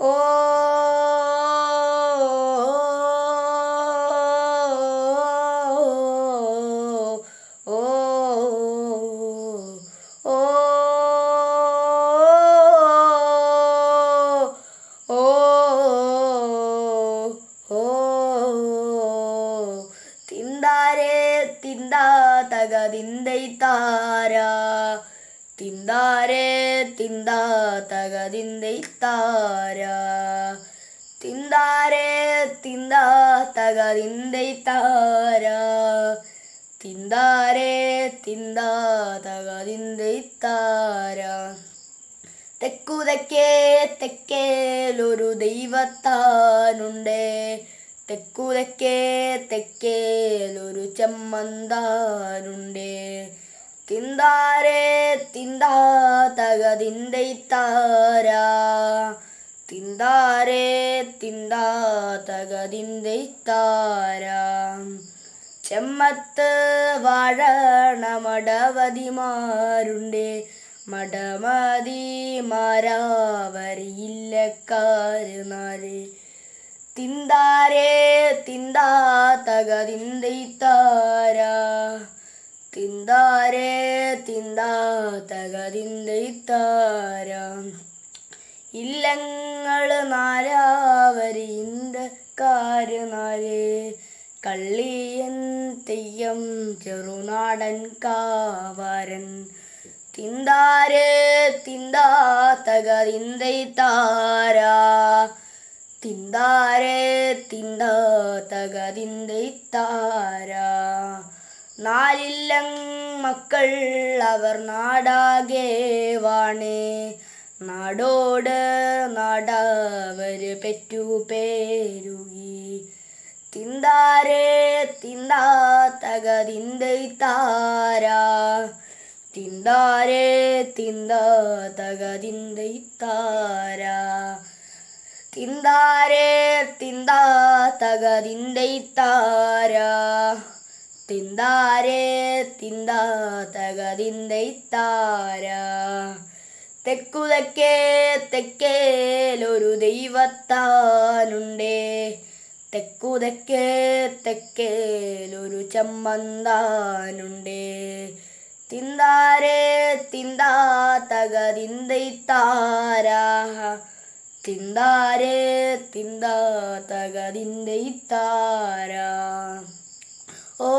ഓ ഓ ഓ ഓ തിന്താരേ തിന്താ തകതിന്തൈ താര തിന്താരേ തിന്താ തകതിന്തൈ താര തിന്താരേ തിന്താ തകതിന്തൈ താര തിന്താരേ തിന്താ തകതിന്തൈ താര തെക്കുതെക്കേ തെക്കേലൊരു ദൈവത്താനുണ്ടേ തെക്കുതെക്കേ തെക്കേലൊരു ചെമ്മന്താനുണ്ടേ തിന്താരേ തിന്താ തകതിന്തൈ താര തിന്താരേ തിന്താ തകതിന്തൈ താര ചെമ്മത്ത് വാഴണ മടവതിമാരുണ്ടേ മടമതിമാരാവരിയില്ലക്കാര് നാല് തിന്താരേ തിന്താ തകതിന്തൈ താര തിന്താരേ തിന്താ തകതിന്തൈ താര ഇല്ലങ്ങള് നാലാവരി ഇന്ത്യക്കാര് നാല് കള്ളിയൻ തെയ്യം ചെറുനാടൻ കാവാരൻ തിന്താരേ തിന്താ തകതിന്തൈ താര തിന്താരേ തിന്താ തകതിന്തൈ താര നാലില്ലം മക്കൾ അവർ നാടാകെ വാണേ നാടോട് നാടവര് പെറ്റു പേരുകി തിന്താരേ തിന്താ തകതിന്തൈ താര തിന്താരേ തിന്താ തകതിന്തൈ താര തിന്താരേ തിന്താ തകതിന്തൈ താര തിന്താരേ തിന്താ തകതിന്തൈ താര തെക്കുതെക്കേ തെക്കേലൊരു ദൈവത്താനുണ്ടേ തെക്കുതെക്കേ തെക്കേലൊരു ചെമ്മന്താനുണ്ടേ തിന്താരേ തിന്താ തകതിന്തൈ താര തിന്താരേ തിന്താ തകതിന്തൈ താര ഓ